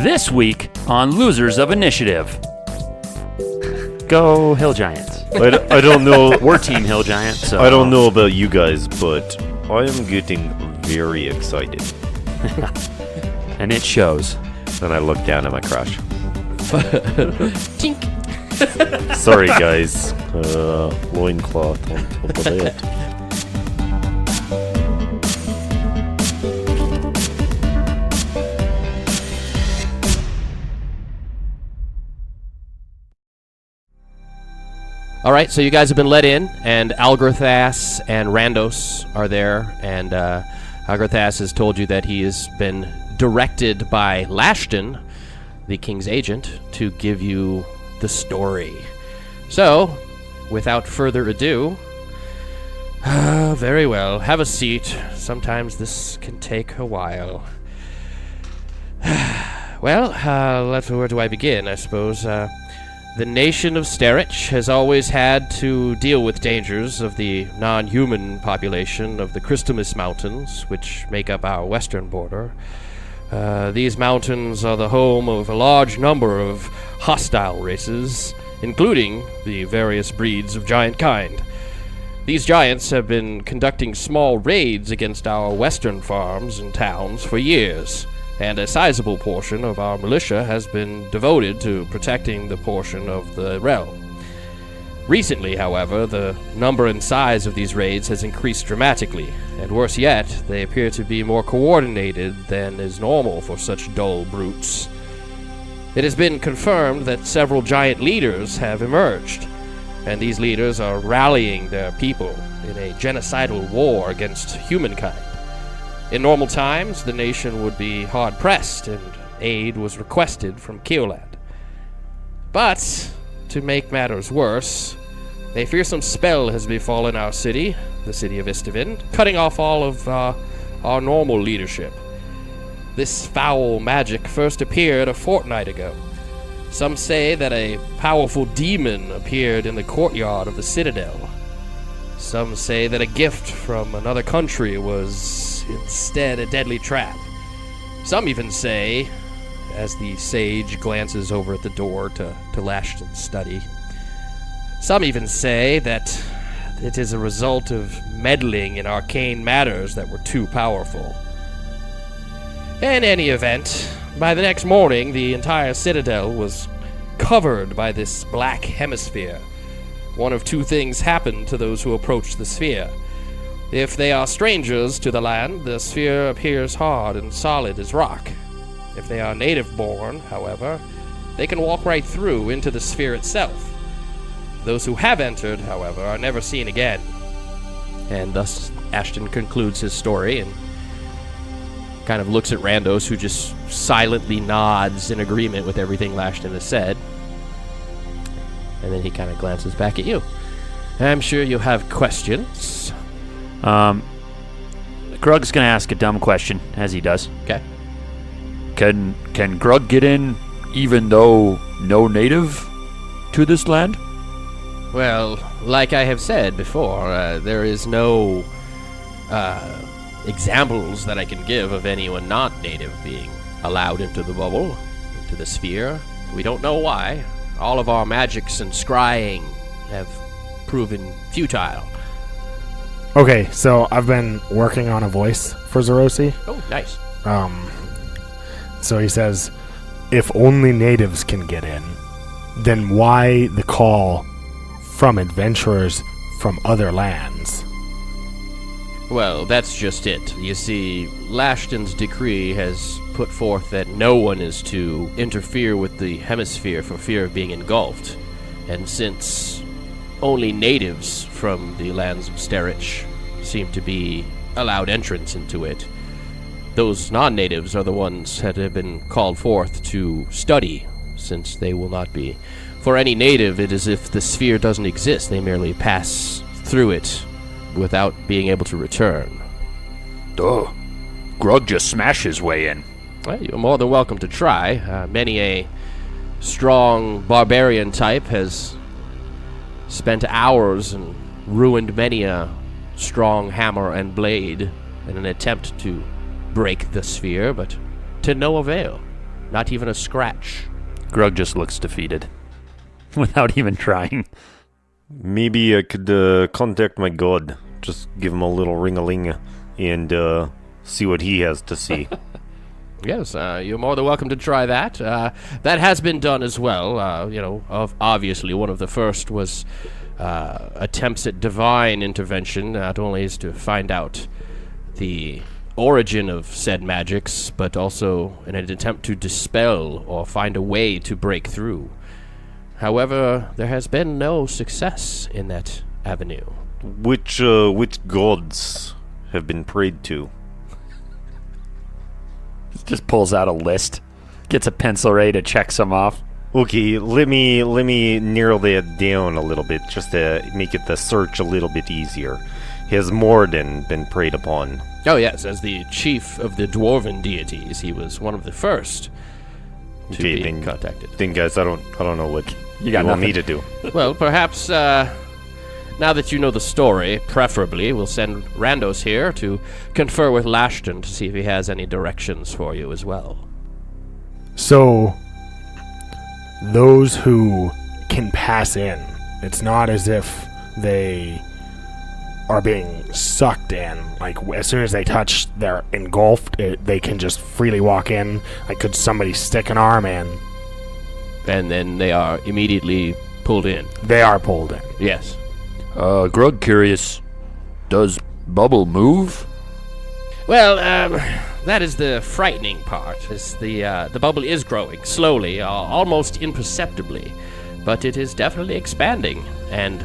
This week on Losers of Initiative. Go Hill Giants. I don't know. We're Team Hill Giants. So. I don't know about you guys, but I am getting very excited. And it shows. Then I look down at my crush. Tink. Sorry, guys. Loincloth on top of it. All right, so you guys have been let in, and Algorthas and Randos are there, and Algorthas has told you that he has been directed by Lashton, the king's agent, to give you the story. So, without further ado, very well, have a seat. Sometimes this can take a while. Well, where do I begin, I suppose? The nation of Sterich has always had to deal with dangers of the non-human population of the Christomus Mountains, which make up our western border. These mountains are the home of a large number of hostile races, including the various breeds of giant kind. These giants have been conducting small raids against our western farms and towns for years, and a sizable portion of our militia has been devoted to protecting the portion of the realm. Recently, however, the number and size of these raids has increased dramatically, and worse yet, they appear to be more coordinated than is normal for such dull brutes. It has been confirmed that several giant leaders have emerged, and these leaders are rallying their people in a genocidal war against humankind. In normal times, the nation would be hard-pressed, and aid was requested from Keoland. But, to make matters worse, a fearsome spell has befallen our city, the city of Istavin, cutting off all of our normal leadership. This foul magic first appeared a fortnight ago. Some say that a powerful demon appeared in the courtyard of the citadel. Some say that a gift from another country was instead a deadly trap. Some even say, as the sage glances over at the door to Lashton's study, some even say that it is a result of meddling in arcane matters that were too powerful. In any event, by the next morning, the entire citadel was covered by this black hemisphere. One of two things happened to those who approached the sphere. If they are strangers to the land, the sphere appears hard and solid as rock. If they are native-born, however, they can walk right through into the sphere itself. Those who have entered, however, are never seen again. And thus Ashton concludes his story and kind of looks at Randos, who just silently nods in agreement with everything Lashton has said. And then he kind of glances back at you. I'm sure you have questions. Grug's gonna ask a dumb question, as he does. Okay. Can Grug get in even though no native to this land? Well, like I have said before, there is no examples that I can give of anyone not native being allowed into the bubble, into the sphere. We don't know why. All of our magics and scrying have proven futile. Okay, so I've been working on a voice for Zerosi. Oh, nice. So he says, if only natives can get in, then why the call from adventurers from other lands? Well, that's just it. You see, Lashton's decree has put forth that no one is to interfere with the hemisphere for fear of being engulfed. And since only natives from the lands of Sterich seem to be allowed entrance into it, those non-natives are the ones that have been called forth to study, since they will not be. For any native, it is as if the sphere doesn't exist. They merely pass through it without being able to return. Duh. Grug just smashed his way in. Well, you're more than welcome to try. Many a strong barbarian type has spent hours and ruined many a strong hammer and blade in an attempt to break the sphere, but to no avail. Not even a scratch. Grug just looks defeated. Without even trying. Maybe I could contact my god. Just give him a little ring-a-ling and see what he has to see. Yes, you're more than welcome to try that. That has been done as well. Obviously, one of the first was attempts at divine intervention, not only is to find out the origin of said magics, but also in an attempt to dispel or find a way to break through. However, there has been no success in that avenue. Which gods have been prayed to? Just pulls out a list. Gets a pencil ready to check some off. Okay, let me narrow that down a little bit, just to make it the search a little bit easier. Has Morden been preyed upon? Oh yes, as the chief of the dwarven deities, he was one of the first to be contacted. Then guys, I don't know what You got want nothing. me to do. Well, perhaps now that you know the story, preferably we'll send Randos here to confer with Lashton to see if he has any directions for you as well. So, those who can pass in, it's not as if they are being sucked in. Like, as soon as they touch, they're engulfed. They can just freely walk in. Like, could somebody stick an arm in? And then they are immediately pulled in. They are pulled in. Yes. Grug curious. Does Bubble move? Well, that is the frightening part. The bubble is growing slowly, almost imperceptibly, but it is definitely expanding. And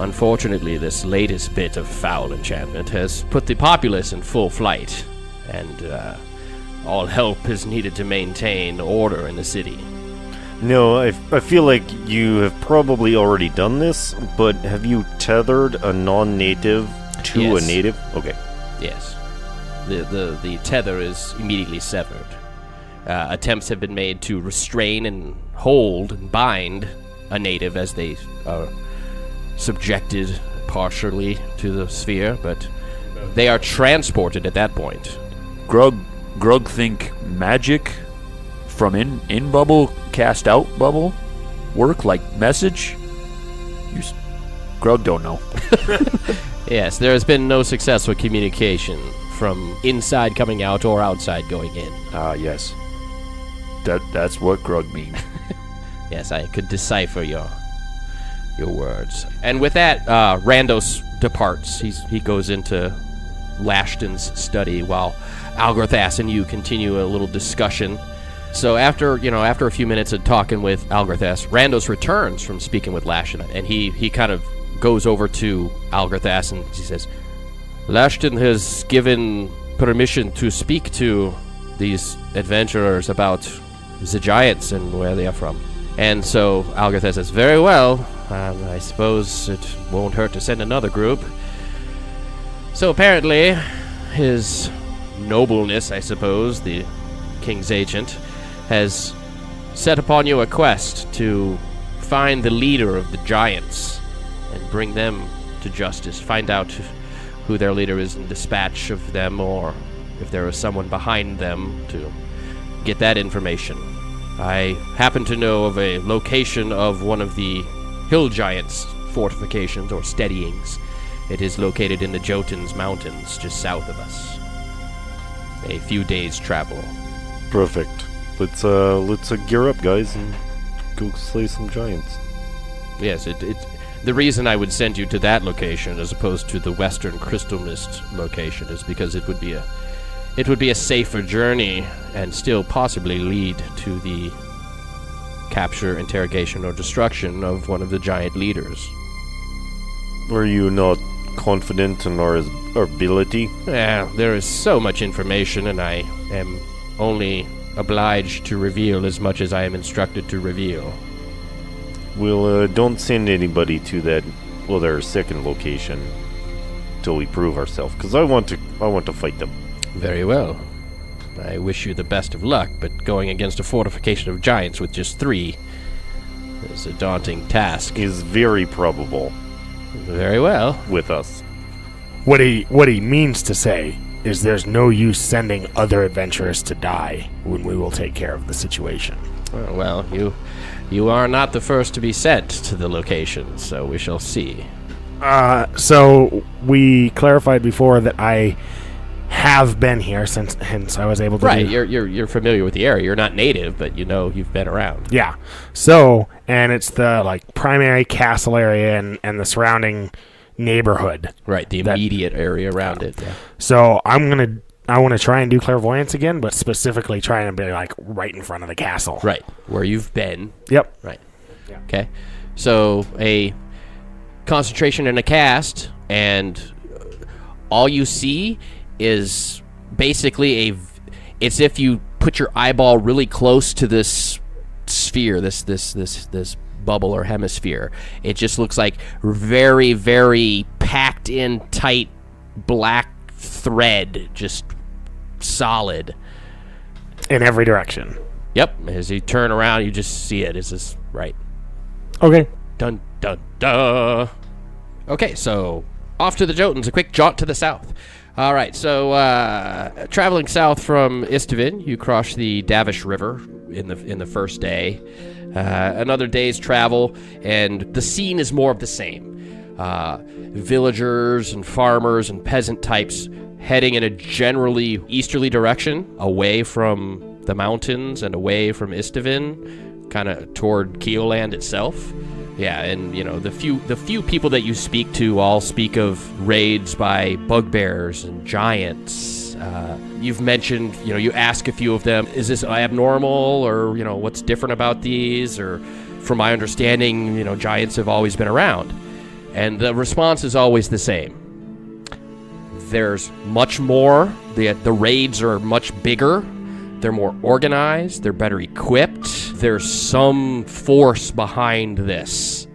unfortunately, this latest bit of foul enchantment has put the populace in full flight, and all help is needed to maintain order in the city. No, I feel like you have probably already done this, but have you tethered a non-native to Yes. a native? Okay. Yes. The tether is immediately severed. Attempts have been made to restrain and hold and bind a native as they are subjected partially to the sphere, but they are transported at that point. Grug think magic from in Bubble cast out Bubble work like message? Grug don't know. Yes, there has been no success with communication from inside coming out or outside going in. Yes. That's what Grug mean. Yes, I could decipher your words. And with that, Randos departs. He goes into Lashton's study while Algorthas and you continue a little discussion. So after a few minutes of talking with Algorthas, Randos returns from speaking with Lashton, and he kind of goes over to Algorthas and he says, Lashton has given permission to speak to these adventurers about the giants and where they are from. And so Algorthas says, very well, I suppose it won't hurt to send another group. So apparently, his nobleness, I suppose, the king's agent, has set upon you a quest to find the leader of the giants and bring them to justice. Find out who their leader is and dispatch of them, or if there is someone behind them to get that information. I happen to know of a location of one of the hill giants' fortifications or steadyings. It is located in the Jotuns Mountains, just south of us. A few days' travel. Perfect. Let's gear up, guys, and go slay some giants. Yes, the reason I would send you to that location as opposed to the Western Crystal Mist location is because it would be a safer journey and still possibly lead to the capture, interrogation, or destruction of one of the giant leaders. Are you not confident in our ability? There is so much information, and I am only obliged to reveal as much as I am instructed to reveal. Well, don't send anybody to that their second location till we prove ourselves, because I want to fight them. Very well. I wish you the best of luck, but going against a fortification of giants with just 3 is a daunting task. Is very probable Very well. with us. What he means to say is there's no use sending other adventurers to die when we will take care of the situation. Oh, well, you are not the first to be sent to the location, so we shall see. So we clarified before that I have been here hence I was able to Right, do... you're familiar with the area. You're not native, but you know you've been around. Yeah. So, and it's the like primary castle area and the surrounding neighborhood. Right, the immediate area around it. Yeah. So I want to try and do clairvoyance again, but specifically trying to be like right in front of the castle. Right, where you've been. Yep. Right. Yeah. Okay. So a concentration and a cast, and all you see is basically it's if you put your eyeball really close to this sphere, this bubble or hemisphere. It just looks like very, very packed in tight black thread, just solid. In every direction. Yep. As you turn around, you just see it. It's just right. Okay. Dun dun dun. Okay, so off to the Jotuns, a quick jaunt to the south. All right, so traveling south from Istvin, you cross the Davish River in the first day. Another day's travel, and the scene is more of the same. Villagers and farmers and peasant types heading in a generally easterly direction, away from the mountains and away from Istvin, kind of toward Keoland itself. Yeah, and you know the few people that you speak to all speak of raids by bugbears and giants. You've mentioned, you ask a few of them, is this abnormal, or what's different about these? Or, from my understanding, giants have always been around, and the response is always the same. There's much more. The raids are much bigger. They're more organized. They're better equipped. There's some force behind this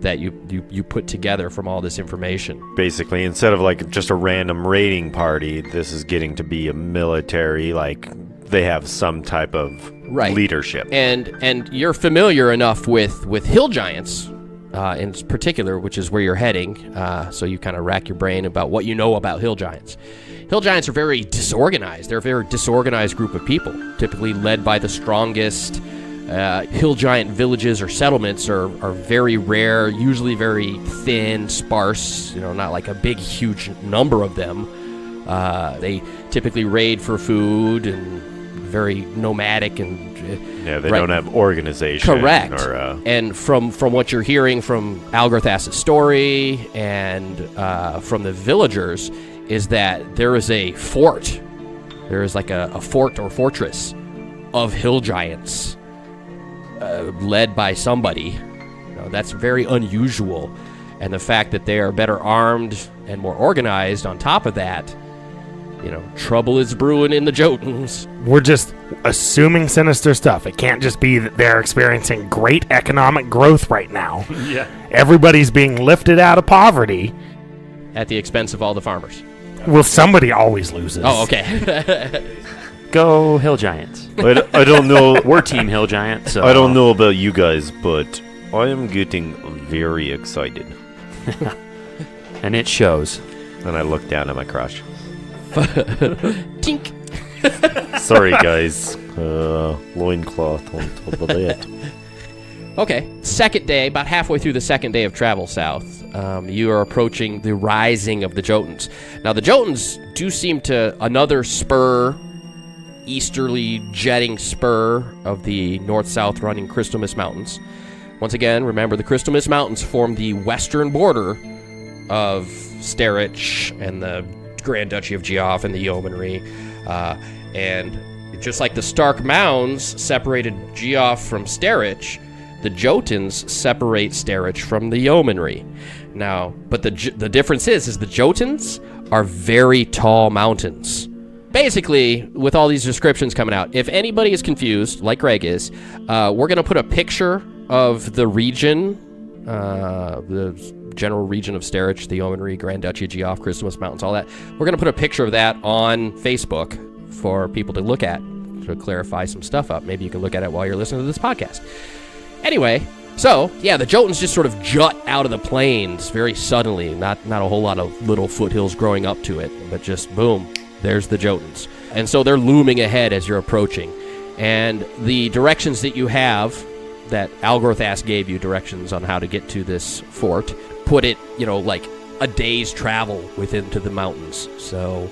that you put together from all this information. Basically, instead of like just a random raiding party, this is getting to be a military, like they have some type of leadership. And you're familiar enough with hill giants in particular, which is where you're heading, so you kind of rack your brain about what you know about hill giants. Hill giants are very disorganized. They're a very disorganized group of people, typically led by the strongest. Hill giant villages or settlements are very rare, usually very thin, sparse, not like a big, huge number of them. They typically raid for food and very nomadic and... Yeah, they don't have organization. Correct. And from what you're hearing from Algarthas's story and from the villagers is that there is a fort. There is like a fort or fortress of hill giants led by somebody. That's very unusual. And the fact that they are better armed and more organized on top of that, trouble is brewing in the Jotuns. We're just assuming sinister stuff. It can't just be that they're experiencing great economic growth right now. Yeah. Everybody's being lifted out of poverty. At the expense of all the farmers. Well, somebody always loses. Oh, okay. Go Hill Giants. I don't know. We're Team Hill Giants. So. I don't know about you guys, but I am getting very excited. And it shows. And I look down at my crush. Tink. Sorry, guys. Loincloth on top of that. Okay, second day, about halfway through the second day of travel south, you are approaching the rising of the Jotuns. Now, the Jotuns do seem to, another spur, easterly jetting spur of the north-south running Crystal Mist Mountains. Once again, remember, the Crystal Mist Mountains form the western border of Starich and the Grand Duchy of Geoff and the Yeomanry. And just like the Stark Mounds separated Geoff from Starich, the Jotuns separate Starich from the Yeomanry. Now, but the difference is the Jotuns are very tall mountains. Basically, with all these descriptions coming out, if anybody is confused, like Greg is, we're going to put a picture of the region, the general region of Starich, the Yeomanry, Grand Duchy of Geoff, Crystal Mist Mountains, all that. We're going to put a picture of that on Facebook for people to look at to clarify some stuff up. Maybe you can look at it while you're listening to this podcast. Anyway, so, yeah, the Jotuns just sort of jut out of the plains very suddenly. Not a whole lot of little foothills growing up to it, but just boom, there's the Jotuns. And so they're looming ahead as you're approaching. And the directions that you have, that Algorthas gave you directions on how to get to this fort, put it, like a day's travel within to the mountains. So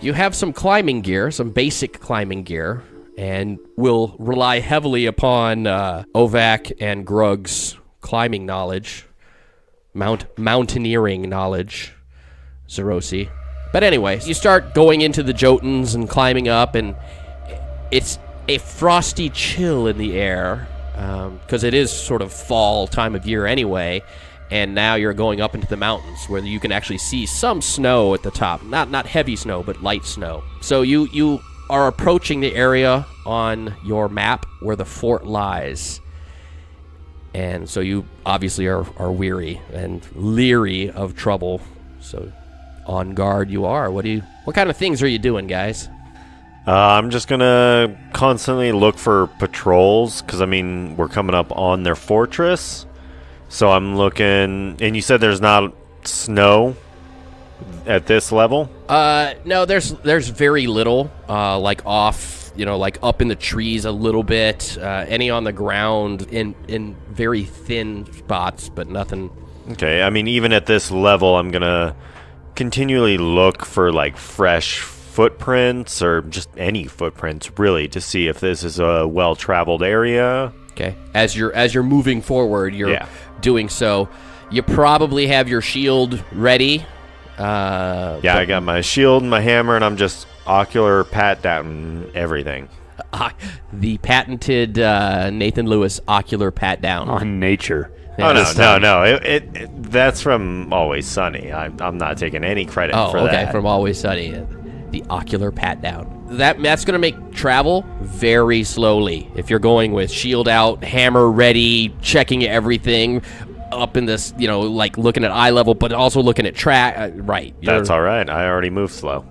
you have some climbing gear, some basic climbing gear, and will rely heavily upon Ovak and Grug's climbing knowledge, mountaineering knowledge, Zerosi. But anyway, you start going into the Jotuns and climbing up, and it's a frosty chill in the air, because it is sort of fall time of year anyway, and now you're going up into the mountains where you can actually see some snow at the top. Not heavy snow, but light snow. So you are approaching the area on your map where the fort lies. And so you obviously are weary and leery of trouble. So on guard you are. What kind of things are you doing, guys? I'm just gonna constantly look for patrols, because we're coming up on their fortress. So I'm looking, and you said there's not snow at this level? No, there's very little, like off, like up in the trees a little bit, any on the ground in very thin spots, but nothing. Okay, even at this level, I'm gonna continually look for like fresh footprints, or just any footprints really, to see if this is a well-traveled area. Okay, as you're moving forward, you're doing so. You probably have your shield ready. I got my shield and my hammer, and I'm just ocular pat down everything. The patented Nathan Lewis ocular pat down on nature. Oh no! That's from Always Sunny. I'm not taking any credit for that. Okay, from Always Sunny, the ocular pat down. That's going to make travel very slowly. If you're going with shield out, hammer ready, checking everything up in this, like looking at eye level, but also looking at track. Right. That's all right. I already move slow.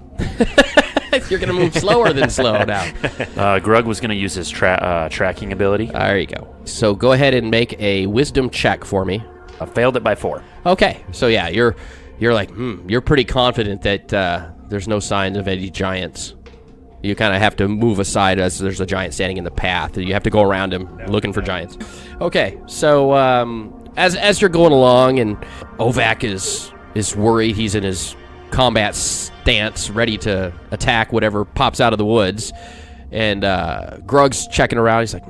You're going to move slower than slow now. Grug was going to use his tracking ability. There you go. So go ahead and make a wisdom check for me. I failed it by 4. Okay. So yeah, you're like, you're pretty confident that there's no signs of any giants. You kind of have to move aside as there's a giant standing in the path. You have to go around him looking for giants. Okay. So as you're going along, and Ovak is worried, he's in his combat stance, ready to attack whatever pops out of the woods. And Grug's checking around. He's like,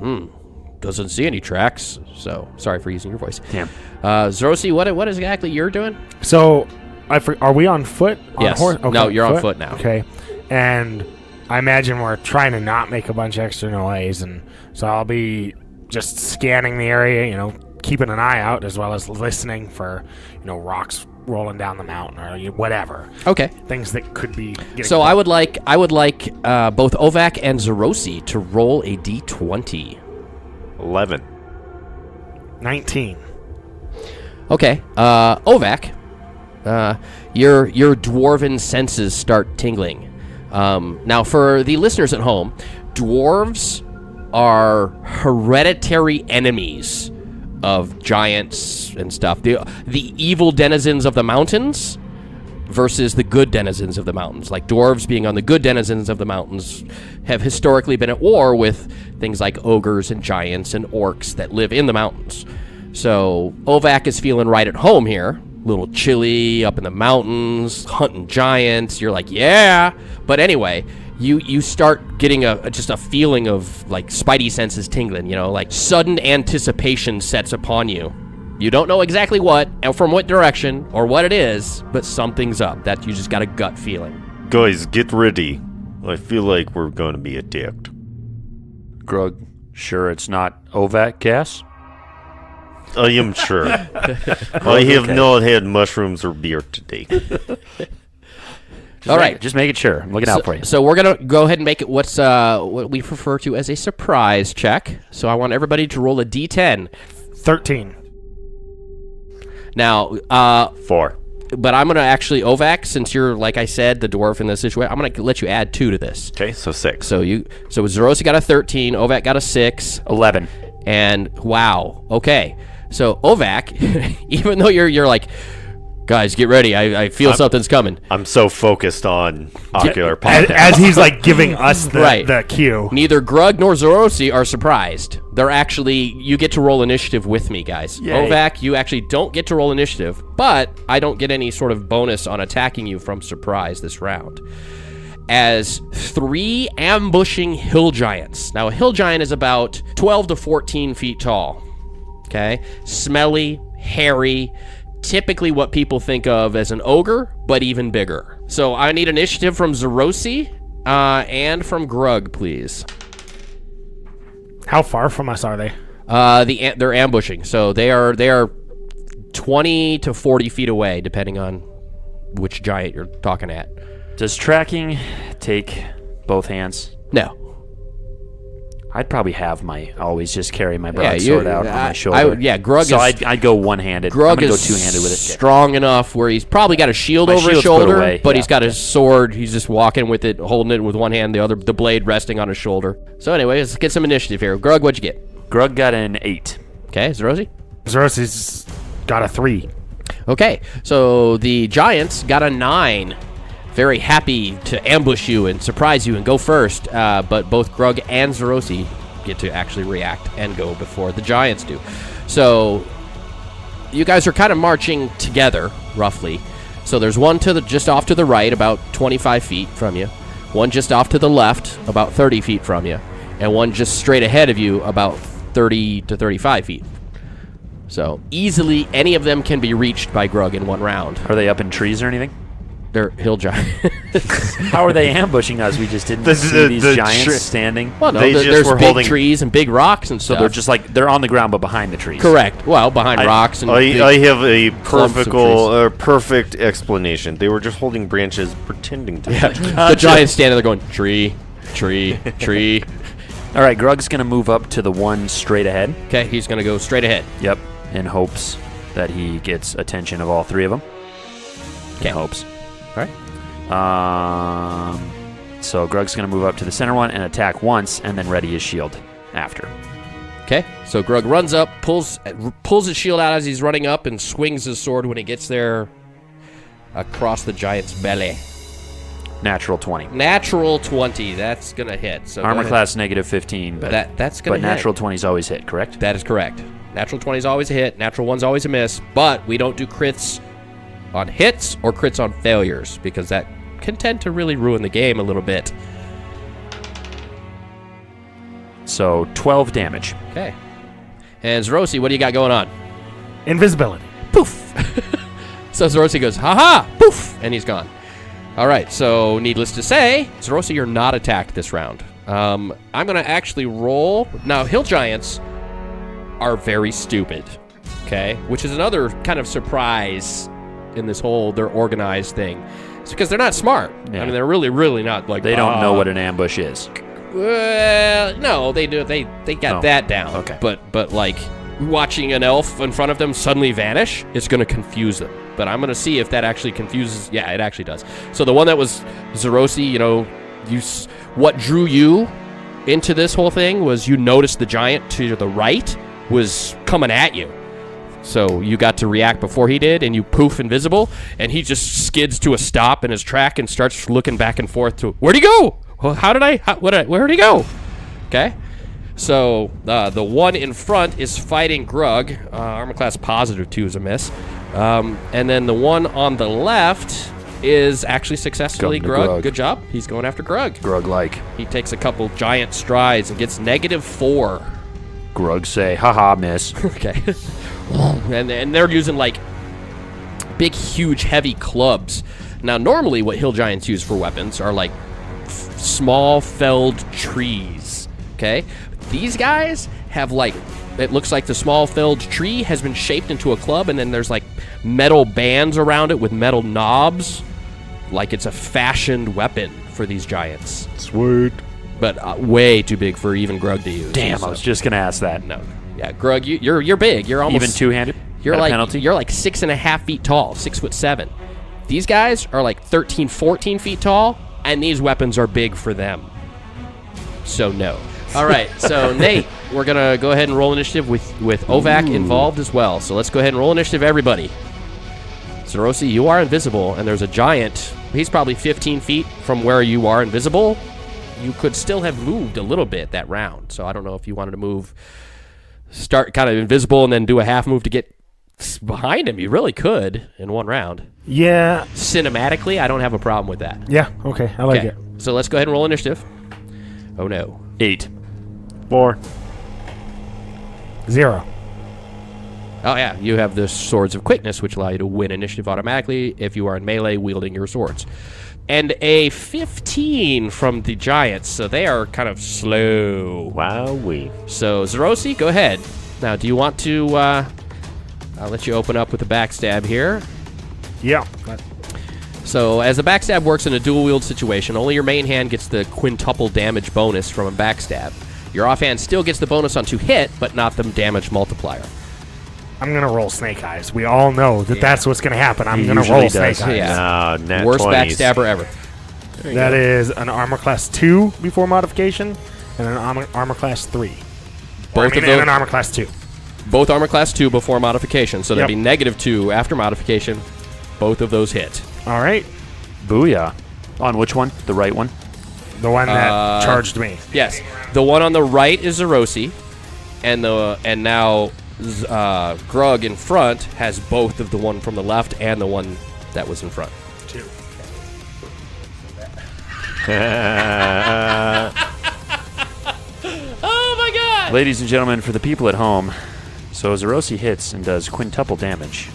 doesn't see any tracks. So sorry for using your voice. Damn. Zerosi, what exactly you're doing? So, are we on foot? Yes. Okay, no, you're on foot now. Okay. And I imagine we're trying to not make a bunch of extra noise, and so I'll be just scanning the area, keeping an eye out, as well as listening for, rocks rolling down the mountain or whatever. Okay. Things that could be getting So I would like both Ovak and Zerosi to roll a d20. 11. 19. Okay. Ovak, your dwarven senses start tingling. Now, for the listeners at home, dwarves are hereditary enemies of giants and stuff. The evil denizens of the mountains versus the good denizens of the mountains. Like dwarves being on the good denizens of the mountains have historically been at war with things like ogres and giants and orcs that live in the mountains. So Ovak is feeling right at home here. A little chilly up in the mountains, hunting giants. You're like, yeah. But anyway, you start getting just a feeling of like spidey senses tingling, like sudden anticipation sets upon you. You don't know exactly what and from what direction or what it is, but something's up. That you just got a gut feeling. Guys, get ready. I feel like we're going to be attacked. Grug, sure it's not Ovak gas? I am sure. I have not had mushrooms or beer today. All right, just making sure. I'm looking out for you. So we're gonna go ahead and make it what we refer to as a surprise check. So I want everybody to roll a d10. 13. Now, 4. But I'm gonna actually Ovak, since you're like I said, the dwarf in this situation. I'm gonna let you add 2 to this. Okay, so 6. So Zerosi got a 13, Ovak got a 6, 11, and wow. Okay, so Ovak, even though you're like Guys, get ready. I feel something's coming. I'm so focused on ocular as, pop. as he's like giving us the, Right. the cue. Neither Grug nor Zorosi are surprised. They're actually, you get to roll initiative with me, guys. Yay. Ovac, you actually don't get to roll initiative, but I don't get any sort of bonus on attacking you from surprise this round. As 3 ambushing hill giants. Now, a hill giant is about 12 to 14 feet tall. Okay? Smelly, hairy, typically what people think of as an ogre, but even bigger. So I need initiative from Zorosi and from Grug, please. How far from us are they? They're ambushing, so they are 20 to 40 feet away, depending on which giant you're talking at. Does tracking take both hands? No. I'd probably have always just carry my broadsword out on my shoulder. Grug so is... I'd go one-handed. I'm Grug gonna go is two-handed with it. strong enough where he's probably got a shield My over his shield's put shoulder, away, but yeah. he's got his sword. He's just walking with it, holding it with one hand, the blade resting on his shoulder. So anyway, let's get some initiative here. Grug, what'd you get? Grug got an 8. Okay, Zorosi? Zerosi's got a 3. Okay, so the giants got a 9. Very happy to ambush you and surprise you and go first, but both Grug and Zorosi get to actually react and go before the giants do. So you guys are kind of marching together, roughly. So there's one just off to the right, about 25 feet from you, one just off to the left, about 30 feet from you, and one just straight ahead of you, about 30 to 35 feet. So easily any of them can be reached by Grug in one round. Are they up in trees or anything? They're hill giants. How are they ambushing us? We just didn't see these giants standing. Well, no, They just there's were big holding- trees and big rocks and So stuff. they're just like, they're on the ground but behind the trees. Correct. Well, behind rocks and big I have a clumps of perfect explanation. They were just holding branches, pretending to. the giants standing there going, tree, tree, tree. All right, Grug's going to move up to the one straight ahead. Okay, he's going to go straight ahead. Yep. In hopes that he gets attention of all 3 of them. Okay. In hopes. All right. So Grug's going to move up to the center one and attack once and then ready his shield after. Okay, so Grug runs up, pulls his shield out as he's running up, and swings his sword when he gets there across the giant's belly. Natural 20. Natural 20, that's going to hit. So go Armor ahead. class negative 15, but That's going to hit. natural 20s always hit, correct? That is correct. Natural 20 is always a hit. Natural 1's always a miss. But we don't do crits on hits or crits on failures because that can tend to really ruin the game a little bit. So 12 damage. Okay. And Zorosi, what do you got going on? Invisibility. Poof! So Zorosi goes, ha-ha! Poof! And he's gone. All right, so needless to say, Zorosi, you're not attacked this round. I'm going to actually roll. Now, hill giants are very stupid, okay? Which is another kind of surprise in this whole their organized thing. It's because they're not smart. Yeah. I mean, they're really, really not like... They don't know what an ambush is. Well, no, they do. They got Oh, that down. okay. But like watching an elf in front of them suddenly vanish, it's going to confuse them. But I'm going to see if that actually confuses. Yeah, it actually does. So the one that was Zorosi, you know, what drew you into this whole thing was you noticed the giant to the right was coming at you. So you got to react before he did, and you poof invisible, and he just skids to a stop in his track and starts looking back and forth to, where'd he go? Well, where'd he go? Okay. So the one in front is fighting Grug. Armor class positive 2 is a miss. And then the one on the left is actually successfully Going to Grug. Grug. Good job. He's going after Grug. Grug-like. He takes a couple giant strides and gets -4. Grug say, haha, miss. Okay. and they're using like big, huge, heavy clubs. Now, normally what hill giants use for weapons are like small felled trees. Okay? These guys have like, it looks like the small felled tree has been shaped into a club, and then there's like metal bands around it with metal knobs. Like it's a fashioned weapon for these giants. Sweet. But way too big for even Grug to use. Damn, So- I was just going to ask that. no. Yeah, Grug, you're big. You're almost Even two-handed? You're At a like penalty? you're like 6.5 feet tall, 6'7". These guys are like 13, 14 feet tall, and these weapons are big for them. So no. All right, so Nate, we're gonna go ahead and roll initiative with Ovac involved as well. So let's go ahead and roll initiative, everybody. Zerosi, you are invisible, and there's a giant. He's probably 15 feet from where you are invisible. You could still have moved a little bit that round. So I don't know if you wanted to move, start kind of invisible, and then do a half move to get behind him. You really could in one round. Yeah. Cinematically, I don't have a problem with that. Yeah. Okay. I like it. So let's go ahead and roll initiative. Oh, no. 8. 4. 0. Oh, yeah. You have the Swords of Quickness, which allow you to win initiative automatically if you are in melee wielding your swords. And a 15 from the Giants, so they are kind of slow. Wowee. So, Zerosi, go ahead. Now, do you want to... I'll let you open up with a backstab here. Yeah. So, as a backstab works in a dual-wield situation, only your main hand gets the quintuple damage bonus from a backstab. Your offhand still gets the bonus on to hit, but not the damage multiplier. I'm going to roll Snake Eyes. We all know that that's what's going to happen. I'm He going to usually roll does. Snake Eyes. Yeah. No, nat Worst 20s. backstabber ever. That is an armor class 2 before modification and an armor class 3. Both of and those, an armor class 2. both armor class 2 before modification, so that'd Yep. be -2 after modification. Both of those hit. All right. Booyah. On which one? The right one? The one that charged me. Yes, the one on the right is Zerosi, and now Grug in front has both of the one from the left and the one that was in front. 2. Oh my God! Ladies and gentlemen, for the people at home, so Zerosi hits and does quintuple damage.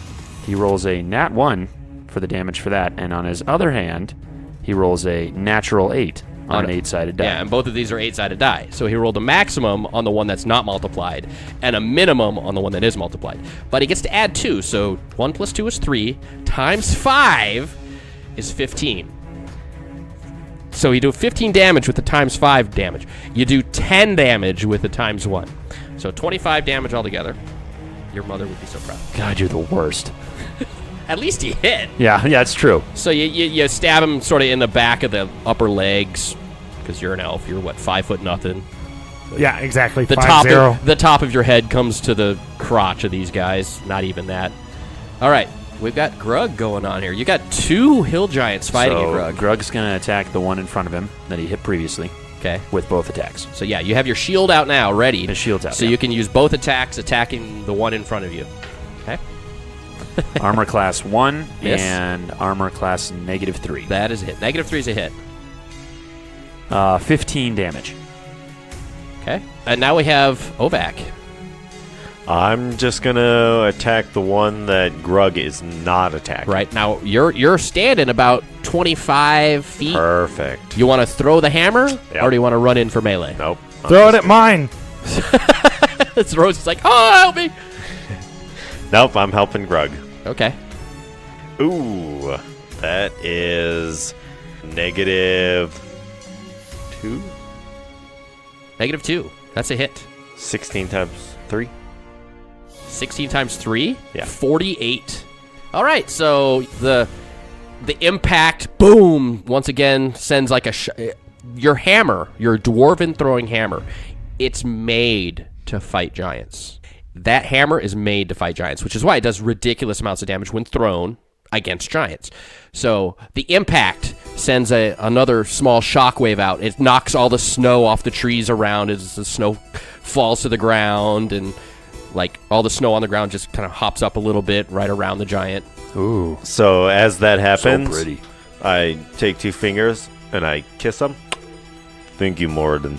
He rolls a nat 1 for the damage for that, and on his other hand, he rolls a natural 8 on an 8-sided die. Yeah, and both of these are 8-sided die. So he rolled a maximum on the one that's not multiplied, and a minimum on the one that is multiplied. But he gets to add 2, so 1 plus 2 is 3, times 5 is 15. So you do 15 damage with the times 5 damage. You do 10 damage with the times 1. So 25 damage altogether. Your mother would be so proud. God, you're the worst. At least he hit. Yeah, it's true. So you stab him sort of in the back of the upper legs, because you're an elf. You're, 5 foot nothing. Yeah, exactly. The 5-0. the top of your head comes to the crotch of these guys. Not even that. All right. We've got Grug going on here. You got 2 hill giants fighting so you, Grug. Grug's going to attack the one in front of him that he hit previously Okay. with both attacks. So, yeah, you have your shield out now, ready. His shield's out, So yeah. you can use both attacks attacking the one in front of you. Okay? Armor class 1 Yes. and armor class -3. That is a hit. -3 is a hit. 15 damage. Okay? And now we have Ovak. I'm just gonna attack the one that Grug is not attacking. Right? Now, you're standing about 25 feet. Perfect. You want to throw the hammer, Yep. or do you want to run in for melee? Nope. Throw it at mine. It's Rosie's like, oh, help me. Nope, I'm helping Grug. Okay. Ooh, that is -2? -2. That's a hit. 16 times 3? 16 times 3? Yeah. 48. All right, so the impact, boom, once again sends like your hammer, your dwarven throwing hammer. It's made to fight giants. That hammer is made to fight giants, which is why it does ridiculous amounts of damage when thrown against giants. So the impact sends another small shockwave out. It knocks all the snow off the trees around as the snow falls to the ground, and like all the snow on the ground just kind of hops up a little bit right around the giant. Ooh, So as that happens, so pretty. I take 2 fingers and I kiss him. Thank you, Moradin.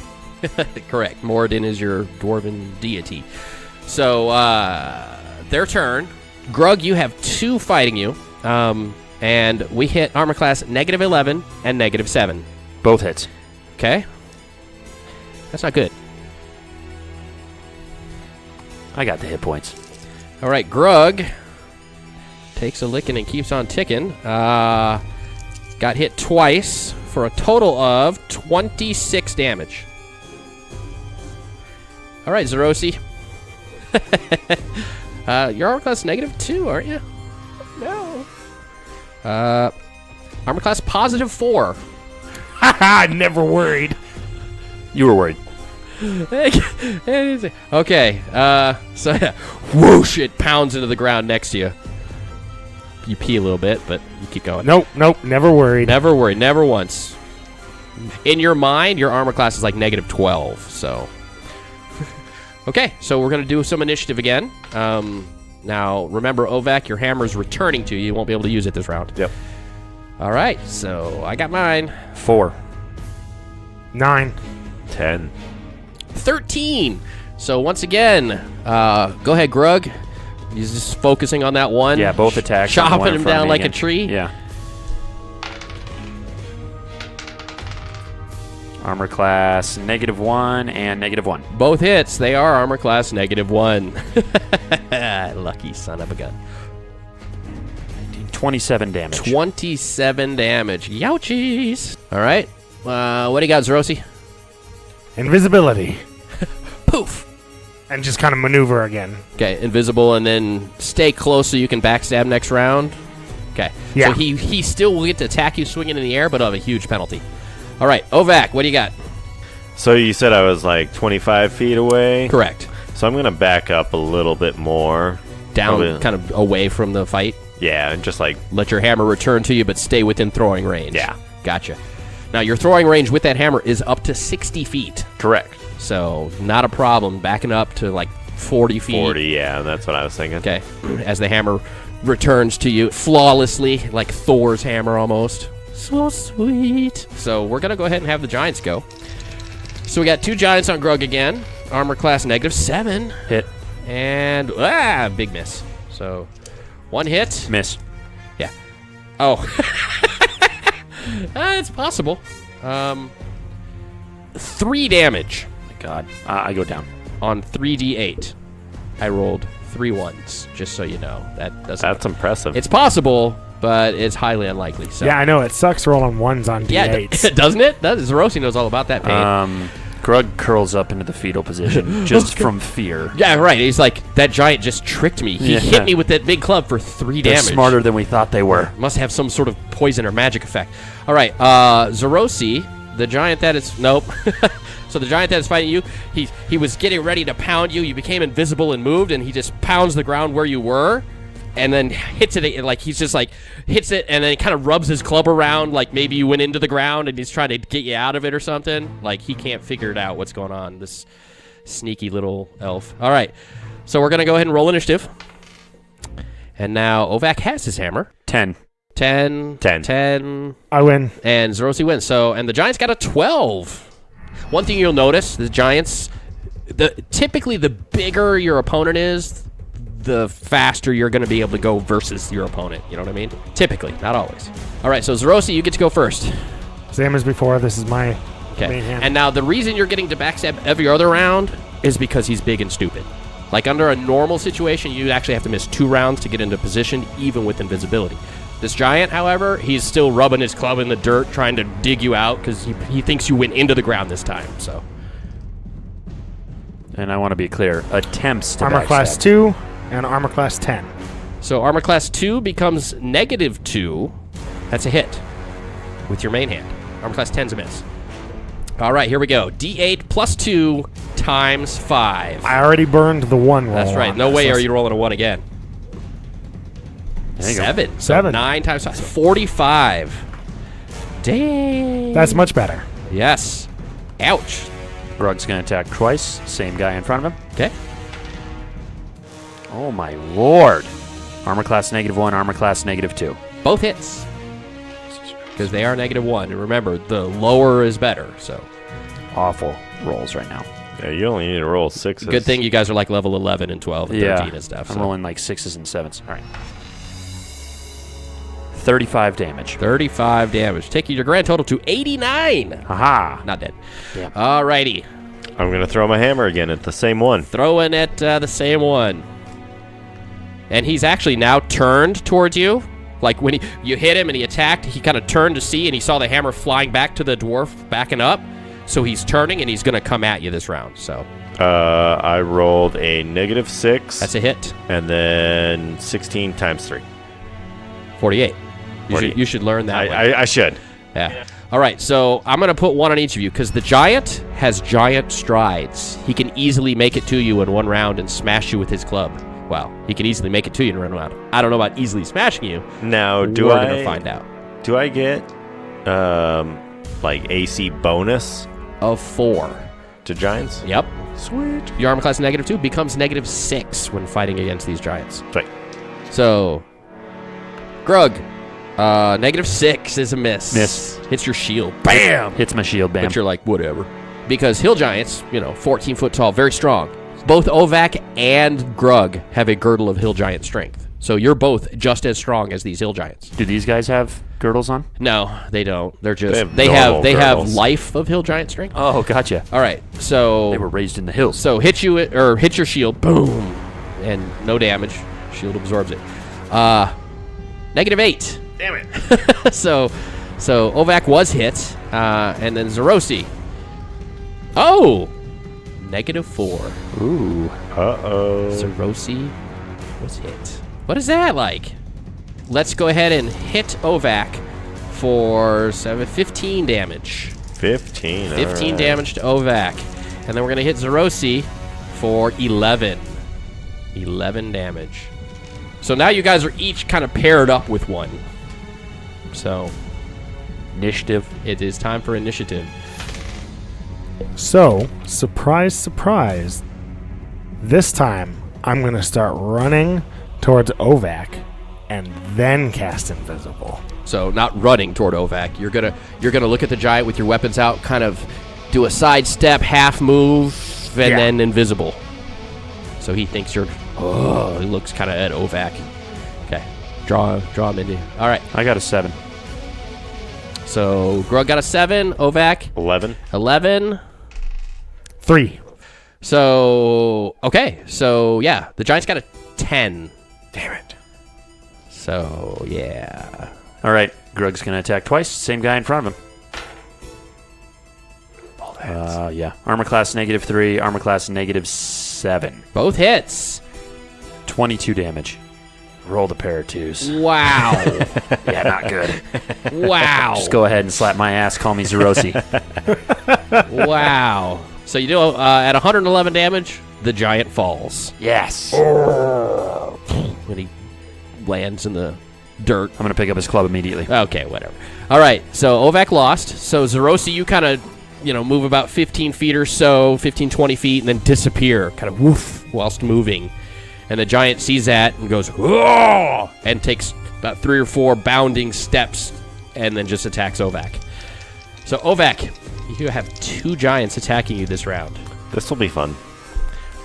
Correct. Moradin is your dwarven deity. So, their turn. Grug, you have 2 fighting you. And we hit armor class -11 and -7. Both hits. Okay? That's not good. I got the hit points. All right, Grug takes a licking and keeps on ticking. Got hit twice for a total of 26 damage. All right, Zerosi. Your armor class -2, aren't you? No. Armor class +4. Haha, never worried. You were worried. Okay, so whoosh, it pounds into the ground next to you. you pee a little bit, but you keep going. Nope, never worried. Never worry, never once. In your mind, your armor class is like -12, so. Okay, so we're going to do some initiative again. Now, remember, Ovak, your hammer's returning to you. You won't be able to use it this round. Yep. All right, so I got mine. 4. 9. 10. 13. So once again, go ahead, Grug. He's just focusing on that one. Yeah, both attacks. on the one Chopping in him front of down me like a again. tree. Yeah. Armor class -1 and -1. Both hits. They are armor class -1. Lucky son of a gun. 27 damage. 27 damage. Youchies. All right. What do you got, Zerosi? Invisibility. Poof. And just kind of maneuver again. Okay, invisible, and then stay close so you can backstab next round. Okay. Yeah. So he still will get to attack you swinging in the air, but of a huge penalty. All right, Ovak, what do you got? So you said I was like 25 feet away? Correct. So I'm going to back up a little bit more. Down, Probably- kind of away from the fight. Yeah, and just like, Let your hammer return to you, but stay within throwing range. Yeah. Gotcha. Now, your throwing range with that hammer is up to 60 feet. correct. So, not a problem. Backing up to like 40 feet. 40, yeah, that's what I was thinking. Okay. As the hammer returns to you flawlessly, like Thor's hammer almost. So sweet. So, we're going to go ahead and have the giants go. So, we got 2 giants on Grug again. Armor class -7. Hit. And, big miss. So, 1 hit. Miss. Yeah. Oh. It's possible. 3 damage My God. I go down. on 3d8. I rolled 3 ones, just so you know. That doesn't. That's impressive. It's possible, but it's highly unlikely. So. Yeah, I know. It sucks rolling 1s on Yeah, D8s. doesn't it? Zerosi knows all about that pain. Grug curls up into the fetal position just from fear. Yeah, right. He's like, that giant just tricked me. He Yeah. hit me with that big club for 3 They're damage. smarter than we thought they were. Must have some sort of poison or magic effect. All right, Zerosi, the giant that is... Nope. So the giant that is fighting you, he was getting ready to pound you. You became invisible and moved, and he just pounds the ground where you were, and then hits it, like he's just like, hits it, and then he kind of rubs his club around, like maybe you went into the ground, and he's trying to get you out of it or something. Like, he can't figure it out what's going on, this sneaky little elf. All right, so we're going to go ahead and roll initiative. And now Ovak has his hammer. 10. 10. 10. 10. I win. And Zerosi wins. So, and the Giants got a 12. One thing you'll notice, the Giants, typically the bigger your opponent is, the faster you're going to be able to go versus your opponent. You know what I mean? Typically, not always. All right, so Zerosi, you get to go first. Same as before. This is my Okay. main hand. And now the reason you're getting to backstab every other round is because he's big and stupid. Like under a normal situation, you actually have to miss 2 rounds to get into position, even with invisibility. This giant, however, he's still rubbing his club in the dirt, trying to dig you out because he thinks you went into the ground this time. So And I want to be clear. Attempts to Armor backstab. class 2 and armor class 10. So armor class 2 becomes -2. That's a hit with your main hand. Armor class 10's a miss. All right, here we go. D8 plus 2 times 5. I already burned the 1 roll. That's right. on No this. way Let's- are you rolling a 1 again. There you go. 7. So 7. 9 times 5. 45. Dang. That's much better. Yes. Ouch. Grug's going to attack twice. Same guy in front of him. Okay. Oh, my lord. Armor class -1, armor class -2. Both hits. Because they are -1. And remember, the lower is better. So Awful rolls right now. Yeah, you only need to roll 6s. good thing you guys are like level 11 and 12 and 13 and stuff. I'm So. rolling like 6s and 7s. All right. 35 damage. 35 damage. Taking your grand total to 89. Haha. Not dead. Yeah. Alrighty. I'm going to throw my hammer again at the same one. Throwing at the same one. And he's actually now turned towards you. Like when you hit him and he attacked, he kind of turned to see and he saw the hammer flying back to the dwarf, backing up. So he's turning and he's going to come at you this round. So I rolled a -6. that's a hit. And then 16 times 3. 48. 48. You should learn that one. I should. Yeah. All right, so I'm going to put 1 on each of you because the giant has giant strides. He can easily make it to you in 1 round and smash you with his club. Well, he can easily make it to you and run around. I don't know about easily smashing you. Now, We're going to find out. Do I get like AC bonus Of 4. to giants? Yep. Sweet. Your armor class -2 becomes -6 when fighting against these giants. Sweet. So, Grug, -6 is a miss. Miss. Hits your shield. Bam! Hits my shield, bam. But you're like, whatever. Because hill giants, 14 foot tall, very strong. Both Ovak and Grug have a girdle of hill giant strength. So you're both just as strong as these hill giants. Do these guys have girdles on? No, they don't. They're just They have normal they have girdles. life of hill giant strength. Oh, gotcha. All right, so They were raised in the hills. so hit your shield, boom, and no damage. Shield absorbs it. -8. Damn it. so Ovak was hit, and then Zerosi. Oh, -4. Ooh. Uh-oh. Zerosi was hit. What is that like? Let's go ahead and hit Ovak for 15 damage. 15. 15 all right. damage to Ovak. And then we're going to hit Zerosi for 11. 11 damage. So now you guys are each kind of paired up with one. So Initiative. it is time for initiative. So, surprise, surprise. This time, I'm going to start running towards Ovak and then cast Invisible. So not running toward Ovak. You're gonna look at the giant with your weapons out, kind of do a sidestep, half move, and Yeah. then invisible. So he thinks you're. Oh, he looks kind of at Ovak. Okay, draw him into. All right. I got a 7. So Grug got a 7. Ovak 11. 11. 3. So okay. So yeah, the giant's got a 10. Damn it. So yeah. All right. Grug's going to attack twice. Same guy in front of him. Yeah. Armor class -3. Armor class -7. Both hits. 22 damage. Roll the pair of 2s. Wow. Yeah, not good. Wow. Just go ahead and slap my ass. Call me Zerosi. Wow. So you do at 111 damage, the giant falls. Yes. When he lands in the dirt. I'm going to pick up his club immediately. Okay, whatever. All right, so Ovak lost. So Zerosi, you kind of, move about 15 feet or so, 15, 20 feet, and then disappear, kind of woof, whilst moving. And the giant sees that and goes, "Whoa!" and takes about 3 or 4 bounding steps and then just attacks Ovak. So Ovak, you have 2 giants attacking you this round. This will be fun.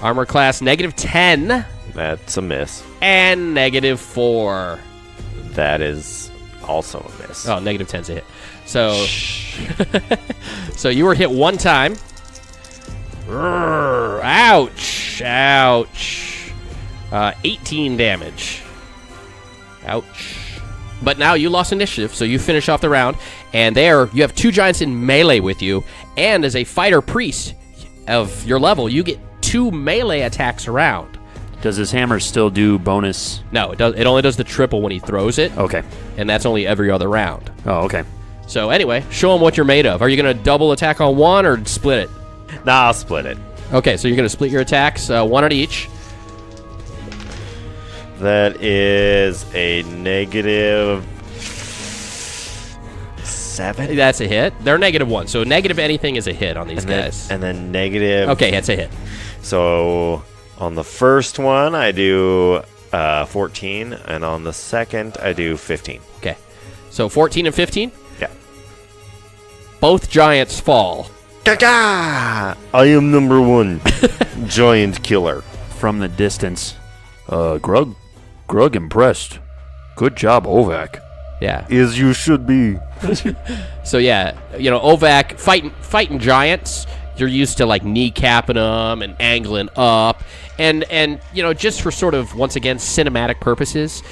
Armor class -10 That's a miss. and -4. That is also a miss. Oh, -10's a hit. So, so you were hit 1 time. Ouch! Ouch! 18 damage. Ouch! But now you lost initiative, so you finish off the round. And there, you have 2 giants in melee with you. And as a fighter priest of your level, you get 2 melee attacks around. Does his hammer still do bonus? No, it does. It only does the triple when he throws it, Okay. and that's only every other round. Oh, okay. So anyway, show him what you're made of. Are you going to double attack on one or split it? Nah, I'll split it. Okay, so you're going to split your attacks, 1 on each. That is a -7. That's a hit. They're -1, so negative anything is a hit on these And then, guys. and then negative. Okay, that's a hit. So on the first one, I do 14, and on the second, I do 15. Okay, so 14 and 15, Yeah. both giants fall. I am number 1 giant killer. From the distance. Grug impressed. Good job, Ovak. Yeah. As you should be. So yeah, Ovak fighting giants. You're used to like kneecapping them and angling up, and just for sort of once again cinematic purposes.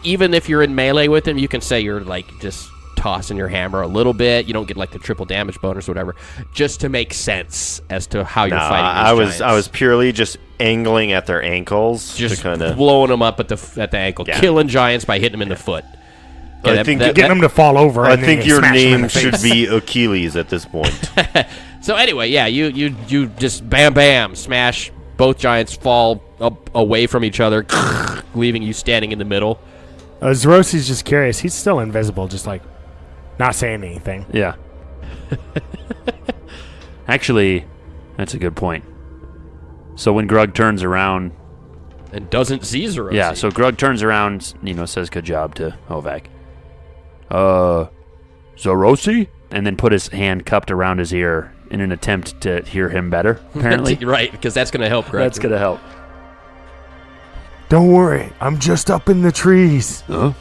Even if you're in melee with them, you can say you're like just tossing your hammer a little bit. You don't get like the triple damage bonus or whatever, just to make sense as to how you're fighting. These I was purely just angling at their ankles, just to kind of blowing them up at the ankle, Yeah. killing giants by hitting them in the foot. I think Getting them to fall over. I and then think you your smash them in name the should face. be Achilles at this point. So anyway, yeah, you just bam bam smash both giants fall up away from each other, leaving you standing in the middle. Zrosi's just curious. He's still invisible, just like not saying anything. Yeah. Actually, that's a good point. So when Grug turns around... And doesn't see Zerosi. Yeah, so Grug turns around, says good job to Ovak. Zerosi? And then put his hand cupped around his ear in an attempt to hear him better, apparently. Right, because that's going to help, Grug. That's going to help. Don't worry, I'm just up in the trees. Huh?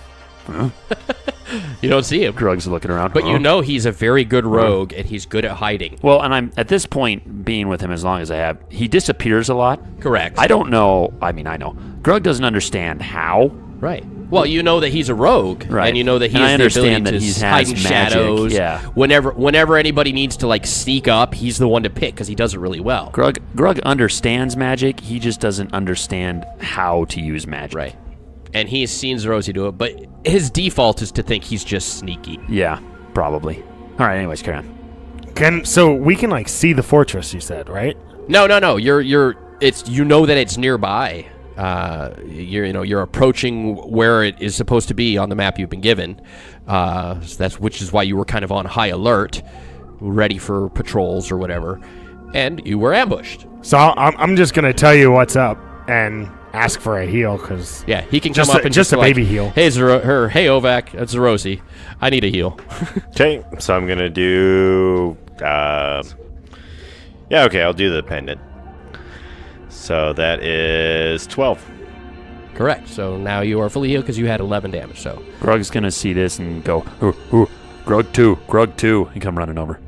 You don't see him. Grug's looking around. But you know he's a very good rogue, and he's good at hiding. Well, and I'm at this point, being with him as long as I have, he disappears a lot. Correct. I don't know. I mean, I know. Grug doesn't understand how. Right. Well, you know that he's a rogue, Right. And you know that he And I has the ability understand that to he hide has in magic, shadows. yeah. Whenever anybody needs to sneak up, he's the one to pick because he does it really well. Grug understands magic. He just doesn't understand how to use magic. Right. And he's seen Zerosi do it, but his default is to think he's just sneaky. Yeah, probably. All right. Anyways, carry on. So we can see the fortress, you said, right? No. It's that it's nearby. You're approaching where it is supposed to be on the map you've been given. Which is why you were kind of on high alert, ready for patrols or whatever, and you were ambushed. So I'm just gonna tell you what's up and ask for a heal, because Yeah, he can come up and just a baby heal. Hey, hey Ovak, it's Zerosi. I need a heal. Okay, so I'm gonna do. Okay, I'll do the pendant. So that is 12. Correct. So now you are fully healed because you had 11 damage. So Grug's gonna see this and go, ooh, Grug 2, and come running over.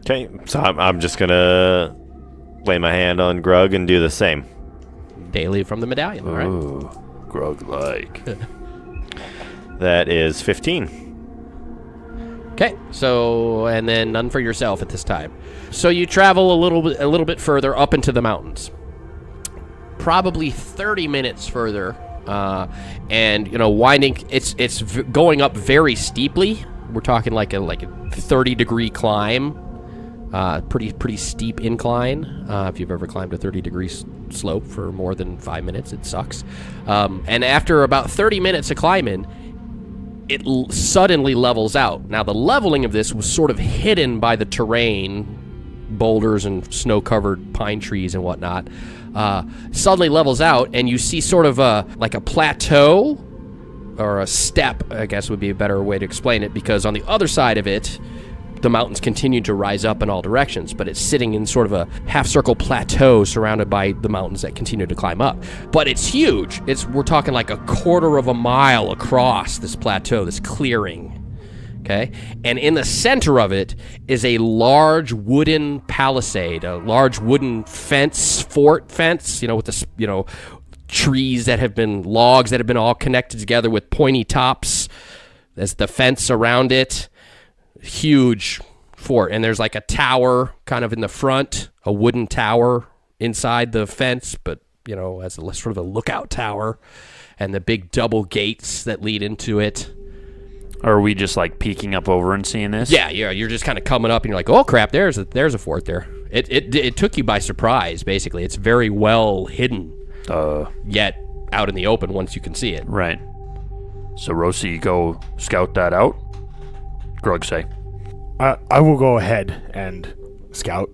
Okay, so I'm just gonna lay my hand on Grug and do the same. daily from the medallion. All right. Ooh, Grug-like. That is 15. Okay, so and then none for yourself at this time. So you travel a little bit further up into the mountains, probably 30 minutes further, and winding. It's going up very steeply. We're talking like a 30-degree climb, pretty steep incline. If you've ever climbed a 30-degree slope for more than 5 minutes, it sucks. And after about 30 minutes of climbing, it suddenly levels out. Now, the leveling of this was sort of hidden by the terrain, boulders and snow-covered pine trees and whatnot. Suddenly levels out, and you see sort of a plateau, or a step, I guess would be a better way to explain it, because on the other side of it, the mountains continue to rise up in all directions, but it's sitting in sort of a half-circle plateau surrounded by the mountains that continue to climb up. But it's huge. We're talking like a quarter of a mile across this plateau, this clearing. Okay? And in the center of it is a large wooden palisade, a large wooden fort fence, with the, trees that have been, logs that have been all connected together with pointy tops. There's the fence around it. Huge fort, and there's like a tower kind of in the front, a wooden tower inside the fence, but as a sort of a lookout tower, and the big double gates that lead into it. Are we just peeking up over and seeing this? Yeah, you're just kind of coming up and you're like, oh crap, there's a fort there. It took you by surprise, basically. It's very well hidden, yet out in the open once you can see it. Right. So Rosi, go scout that out. Grug say. I will go ahead and scout.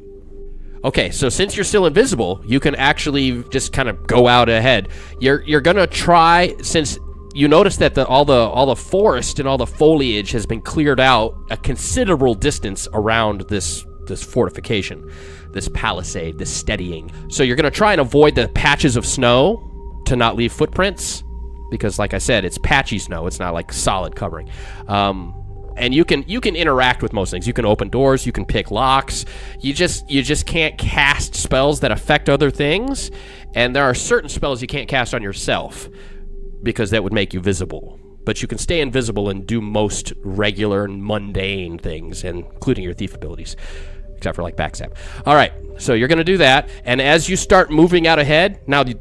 Okay, so since you're still invisible, you can actually just kind of go out ahead. You're gonna try, since you notice that all the forest and all the foliage has been cleared out a considerable distance around this fortification, this palisade, this steadying. So you're gonna try and avoid the patches of snow to not leave footprints, because like I said, it's patchy snow. It's not like solid covering. And you can interact with most things. You can open doors. You can pick locks. You just can't cast spells that affect other things. And there are certain spells you can't cast on yourself because that would make you visible. But you can stay invisible and do most regular and mundane things, including your thief abilities, except for backstab. All right, so you're gonna do that. And as you start moving out ahead, now the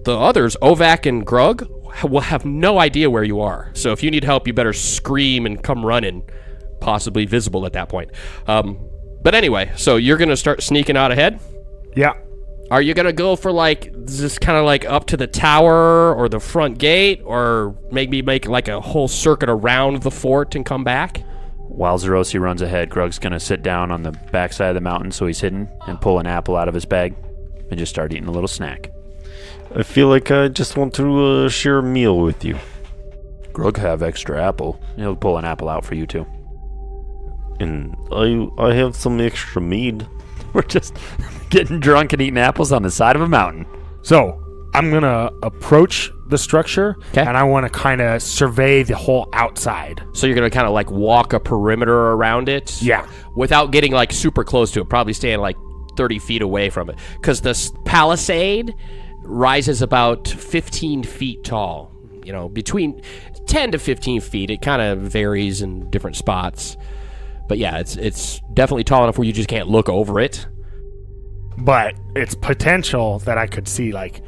others, Ovak and Grug, will have no idea where you are. So if you need help, you better scream and come running, possibly visible at that point. But anyway, so you're going to start sneaking out ahead? Yeah. Are you going to go for, like, just kind of, like, up to the tower or the front gate, or maybe make, like, a whole circuit around the fort and come back? While Zerosi runs ahead, Grug's going to sit down on the backside of the mountain so he's hidden and pull an apple out of his bag and just start eating a little snack. I feel like I just want to share a meal with you. Grug have extra apple. He'll pull an apple out for you, too. And I have some extra mead. We're just getting drunk and eating apples on the side of a mountain. So I'm going to approach the structure, and I want to kind of survey the whole outside. So you're going to kind of, like, walk a perimeter around it? Yeah. Without getting, like, super close to it. Probably staying, like, 30 feet away from it. Because the palisade rises about 15 feet tall. You know, between 10 to 15 feet. It kind of varies in different spots. But yeah, it's definitely tall enough where you just can't look over it. But it's potential that I could see, like,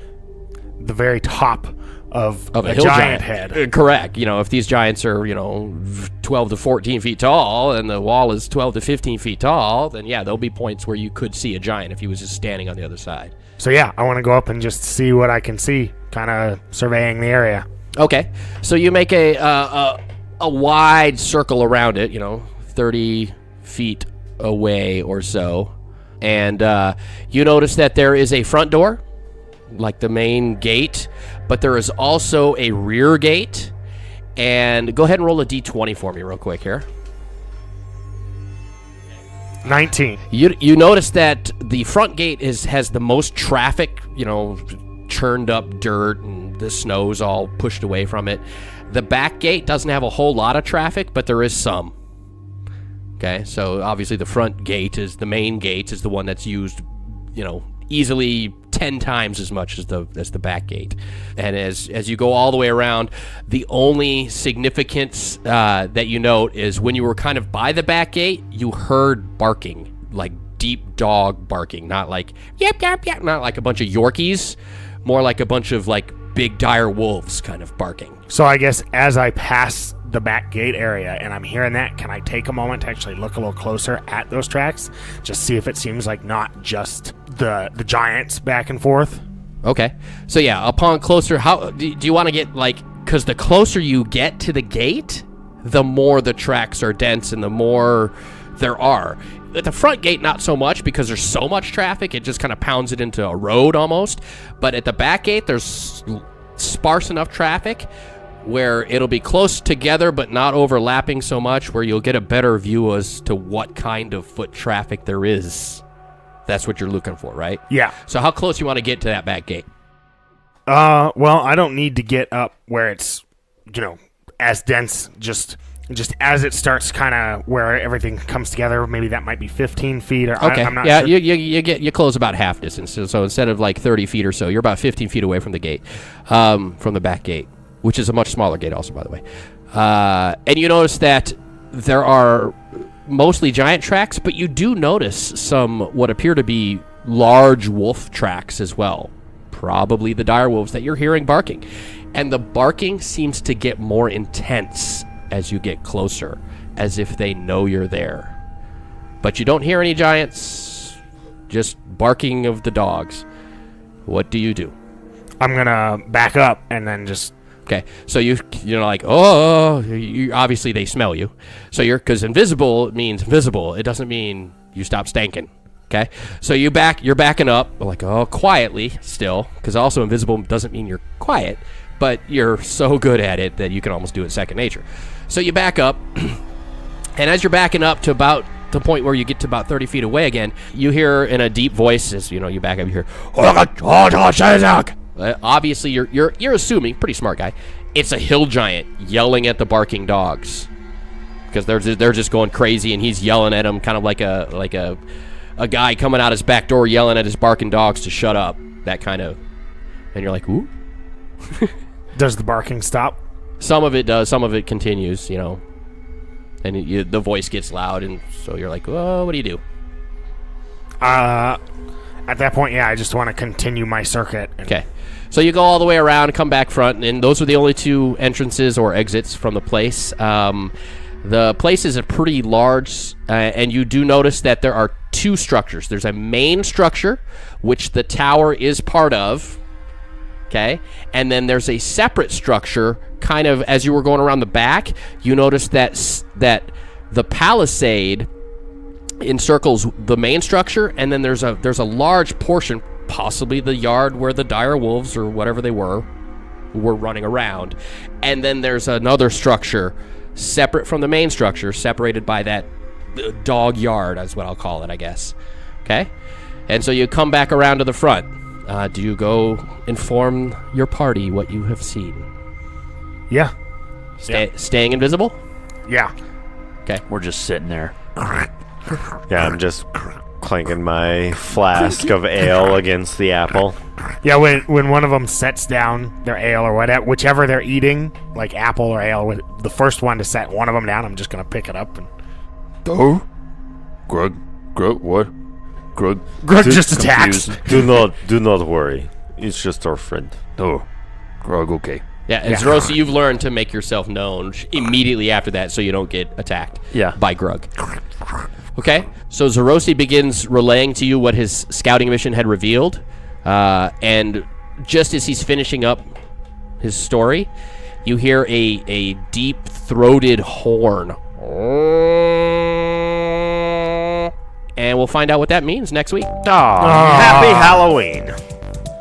the very top of a hill giant head. Correct. You know, if these giants are, 12 to 14 feet tall and the wall is 12 to 15 feet tall, then yeah, there'll be points where you could see a giant if he was just standing on the other side. So yeah, I want to go up and just see what I can see, kind of surveying the area. Okay. So you make a wide circle around it, 30 feet away or so. And you notice that there is a front door, like the main gate, but there is also a rear gate. And go ahead and roll a d20 for me real quick here. 19. You notice that the front gate has the most traffic, churned up dirt and the snow's all pushed away from it. The back gate doesn't have a whole lot of traffic, but there is some. Okay, so obviously the front gate is the main gate, is the one that's used, easily 10 times as much as the back gate. And as you go all the way around, the only significance that you note is when you were kind of by the back gate, you heard barking, like deep dog barking, not like yep yep yep, not like a bunch of Yorkies, more like a bunch of like big dire wolves kind of barking. So I guess as I pass the back gate area and I'm hearing that, can I take a moment to actually look a little closer at those tracks, just see if it seems like not just the giants back and forth? Okay, so yeah, upon closer, how do you want to get, like, because the closer you get to the gate, the more the tracks are dense and the more there are. At the front gate, not so much, because there's so much traffic, it just kind of pounds it into a road almost. But at the back gate, there's sparse enough traffic where it'll be close together but not overlapping so much, where you'll get a better view as to what kind of foot traffic there is. That's what you're looking for, right? Yeah. So how close you want to get to that back gate? Well, I don't need to get up where it's, as dense, just as it starts kind of where everything comes together. Maybe that might be 15 feet or okay. I'm not yeah, sure. you close about half distance. So instead of like 30 feet or so, you're about 15 feet away from the gate, from the back gate, which is a much smaller gate also, by the way. And you notice that there are mostly giant tracks, but you do notice some what appear to be large wolf tracks as well. Probably the dire wolves that you're hearing barking. And the barking seems to get more intense as you get closer, as if they know you're there. But you don't hear any giants, just barking of the dogs. What do you do? I'm going to back up and then just... Okay, so you're like, obviously they smell you. So because invisible means invisible. It doesn't mean you stop stanking. Okay, so you're backing up, like, quietly still, because also invisible doesn't mean you're quiet, but you're so good at it that you can almost do it second nature. So you back up, and as you're backing up to about the point where you get to about 30 feet away again, you hear in a deep voice, as you back up, you hear, obviously you're assuming, pretty smart guy, it's a hill giant yelling at the barking dogs, because they're just going crazy, and he's yelling at them, kind of like a guy coming out his back door yelling at his barking dogs to shut up, that kind of. And you're like, ooh. Does the barking stop? Some of it does, some of it continues, and the voice gets loud, and so you're like, oh, what do you do? At that point, yeah, I just want to continue my circuit. Okay. So you go all the way around and come back front, and those are the only two entrances or exits from the place. The place is a pretty large, and you do notice that there are two structures. There's a main structure, which the tower is part of, okay? And then there's a separate structure, kind of as you were going around the back, you notice that the palisade encircles the main structure, and then there's a large portion, possibly the yard where the dire wolves or whatever they were running around. And then there's another structure separate from the main structure, separated by that dog yard, is what I'll call it, I guess. Okay? And so you come back around to the front. Do you go inform your party what you have seen? Yeah. Staying invisible? Yeah. Okay. We're just sitting there. Yeah, I'm just clanking my flask of ale against the apple. Yeah, when one of them sets down their ale or whatever, whichever they're eating, like apple or ale, the first one to set one of them down, I'm just gonna pick it up and. Oh, Grug, what? Grug just attacks. Do not worry. It's just our friend. Oh, Grug, okay. Yeah, and Zerosi, you've learned to make yourself known immediately after that so you don't get attacked by Grug. Okay, so Zerosi begins relaying to you what his scouting mission had revealed, and just as he's finishing up his story, you hear a deep-throated horn. And we'll find out what that means next week. Happy Halloween!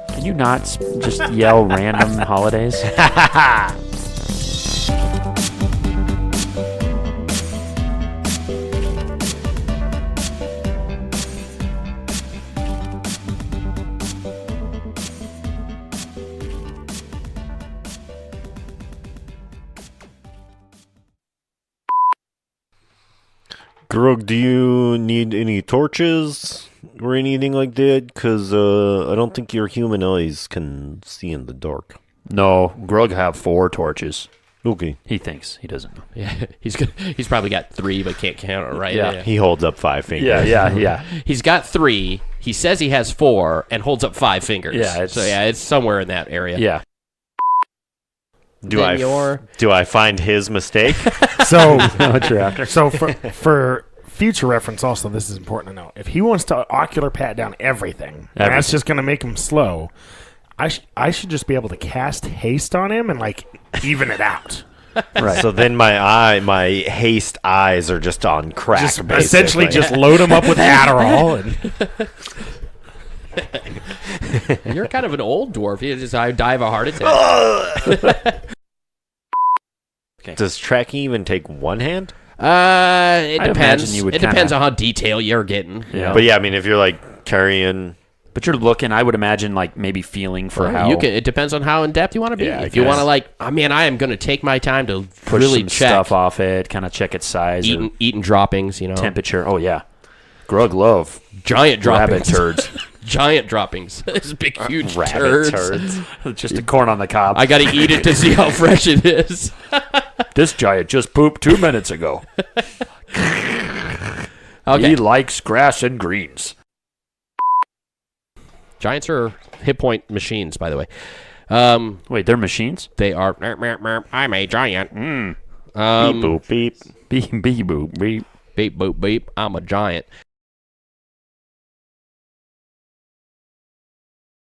Can you not just yell random holidays? Grug, do you need any torches or anything like that? Because I don't think your human eyes can see in the dark. No, Grug have 4 torches. Okay. He thinks. He doesn't know. Yeah, he's probably got 3, but can't count it, right? Yeah. He holds up 5 fingers. Yeah. He's got 3. He says he has 4 and holds up 5 fingers. Yeah, it's somewhere in that area. Yeah. Do I find his mistake? So, What you're after. so for future reference, also, this is important to know. If he wants to ocular pat down everything, and that's just going to make him slow, I should just be able to cast haste on him and, like, even it out. Right. So then my haste eyes are just on crack. Just basically. essentially just load him up with Adderall. And You're kind of an old dwarf. You just die of a heart attack. Does tracking even take one hand? It I'd depends. imagine you would It depends kinda- on how detailed you're getting. Yeah. But yeah, I mean, if you're like carrying, But you're looking, I would imagine, like maybe feeling for how You can. It depends on how in depth you want to be. Yeah, I if you guess. want to, like, I am going to take my time to push really some check stuff off it, kind of check its size or eating droppings. temperature. Oh yeah, Grug love giant rabbit droppings. turds. Giant droppings. These big, huge rabbit turds. Just a corn on the cob. I got to eat it to see how fresh it is. This giant just pooped 2 minutes ago. Okay. He likes grass and greens. Giants are hit point machines, by the way. Wait, they're machines? They are. I'm a giant. beep boop beep. Beep, beep, boop, beep. Beep boop beep. I'm a giant.